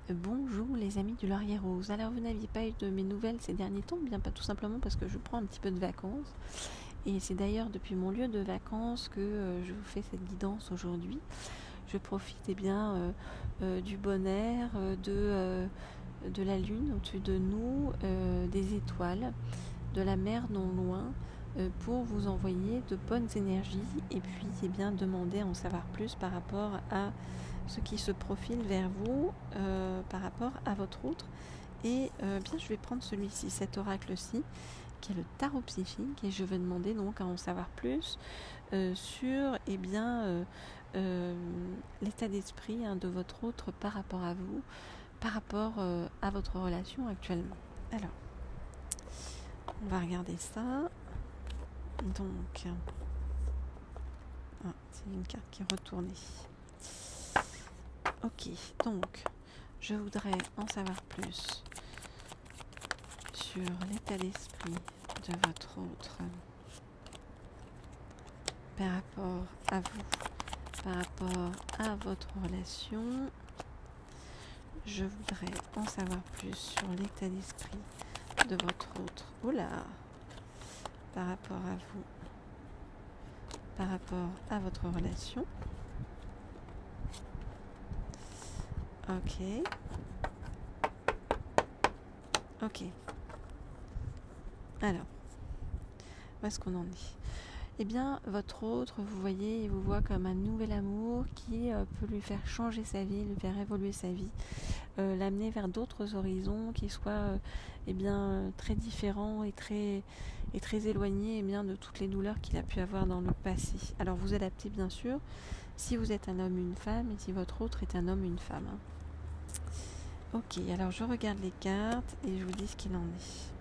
Bonjour les amis du Laurier Rose. Alors vous n'aviez pas eu de mes nouvelles ces derniers temps, bien pas tout simplement parce que je prends un petit peu de vacances. Et c'est d'ailleurs depuis mon lieu de vacances que je vous fais cette guidance aujourd'hui. Je profite du bon air, de la lune au-dessus de nous, des étoiles, de la mer non loin, pour vous envoyer de bonnes énergies et puis demander à en savoir plus par rapport à ce qui se profile vers vous, par rapport à votre autre. Et je vais prendre celui-ci, cet oracle-ci, qui est le tarot psychique, et je vais demander donc à en savoir plus sur l'état d'esprit de votre autre par rapport à vous, par rapport à votre relation actuellement. Alors, on va regarder ça. Donc, c'est une carte qui est retournée. Ok, donc, je voudrais en savoir plus sur l'état d'esprit de votre autre par rapport à vous, par rapport à votre relation. Je voudrais en savoir plus sur l'état d'esprit de votre autre. Oula, par rapport à vous, par rapport à votre relation. Ok. Alors, où est-ce qu'on en est ? Eh bien, votre autre, vous voyez, il vous voit comme un nouvel amour qui peut lui faire changer sa vie, lui faire évoluer sa vie, l'amener vers d'autres horizons qui soient très différents et très éloignés de toutes les douleurs qu'il a pu avoir dans le passé. Alors, vous adaptez bien sûr si vous êtes un homme ou une femme et si votre autre est un homme ou une femme. Ok, alors je regarde les cartes et je vous dis ce qu'il en est.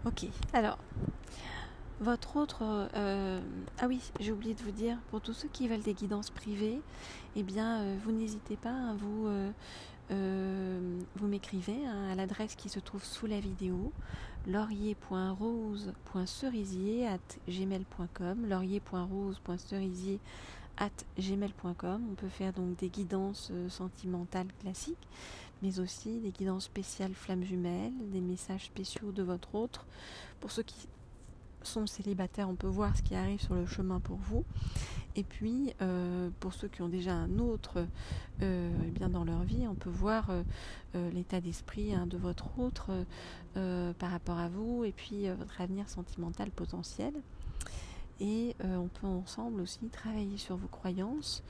Ok, alors, votre autre... ah oui, j'ai oublié de vous dire, pour tous ceux qui veulent des guidances privées, vous n'hésitez pas, vous m'écrivez à l'adresse qui se trouve sous la vidéo, laurier.rose.cerisier@gmail.com, laurier.rose.cerisier@gmail.com. On peut faire donc des guidances sentimentales classiques, mais aussi des guidances spéciales flammes jumelles, des messages spéciaux de votre autre. Pour ceux qui sont célibataires, on peut voir ce qui arrive sur le chemin pour vous. Et puis, pour ceux qui ont déjà un autre dans leur vie, on peut voir l'état d'esprit de votre autre par rapport à vous et puis votre avenir sentimental potentiel. Et on peut ensemble aussi travailler sur vos croyances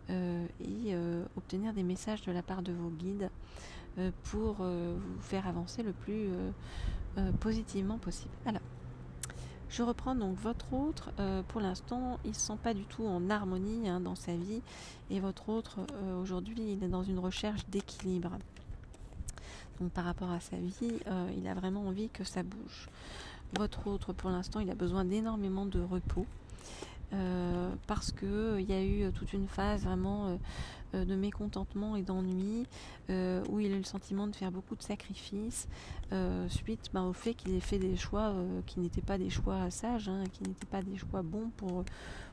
et obtenir des messages de la part de vos guides pour vous faire avancer le plus positivement possible. Alors, je reprends donc votre autre. Pour l'instant, il ne se sent pas du tout en harmonie dans sa vie. Et votre autre, aujourd'hui, il est dans une recherche d'équilibre. Donc par rapport à sa vie, il a vraiment envie que ça bouge. Votre autre, pour l'instant, il a besoin d'énormément de repos. Parce qu'il y a eu toute une phase vraiment de mécontentement et d'ennui où il a eu le sentiment de faire beaucoup de sacrifices suite au fait qu'il ait fait des choix qui n'étaient pas des choix sages, qui n'étaient pas des choix bons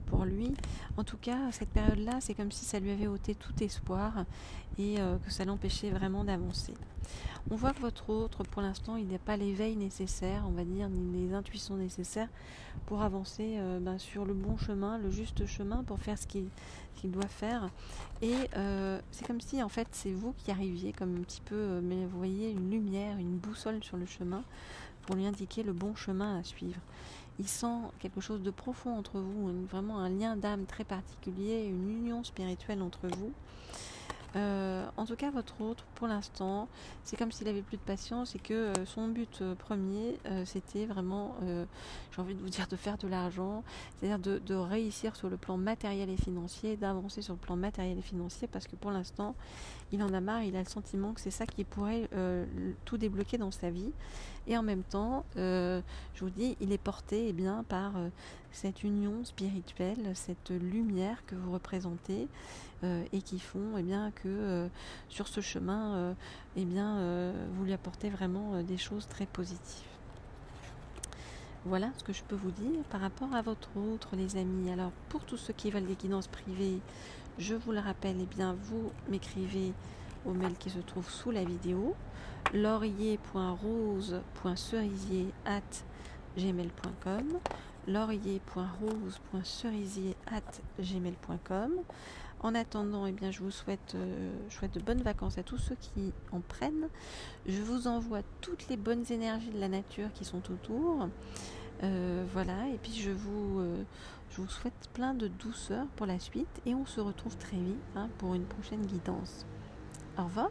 pour lui. En tout cas, cette période-là, c'est comme si ça lui avait ôté tout espoir et que ça l'empêchait vraiment d'avancer. On voit que votre autre, pour l'instant, il n'a pas l'éveil nécessaire, on va dire, ni les intuitions nécessaires pour avancer sur le bon chemin, le juste chemin, pour faire ce qu'il doit faire. Et c'est comme si, en fait, c'est vous qui arriviez comme un petit peu, mais vous voyez, une lumière, une boussole sur le chemin pour lui indiquer le bon chemin à suivre. Il sent quelque chose de profond entre vous, vraiment un lien d'âme très particulier, une union spirituelle entre vous. En tout cas, votre autre, pour l'instant, c'est comme s'il avait plus de patience et que son but premier, c'était vraiment, j'ai envie de vous dire, de faire de l'argent, c'est-à-dire de réussir sur le plan matériel et financier, d'avancer sur le plan matériel et financier, parce que pour l'instant, il en a marre, il a le sentiment que c'est ça qui pourrait tout débloquer dans sa vie. Et en même temps, je vous dis, il est porté bien par cette union spirituelle, cette lumière que vous représentez et qui font bien que sur ce chemin, vous lui apportez vraiment des choses très positives. Voilà ce que je peux vous dire par rapport à votre autre, les amis. Alors, pour tous ceux qui veulent des guidances privées, je vous le rappelle, vous m'écrivez au mail qui se trouve sous la vidéo, laurier.rose.cerisier@gmail.com, laurier.rose.cerisier@gmail.com. En attendant, je vous souhaite de bonnes vacances à tous ceux qui en prennent. Je vous envoie toutes les bonnes énergies de la nature qui sont autour. Voilà, et puis je vous souhaite plein de douceur pour la suite et on se retrouve très vite pour une prochaine guidance. Au revoir.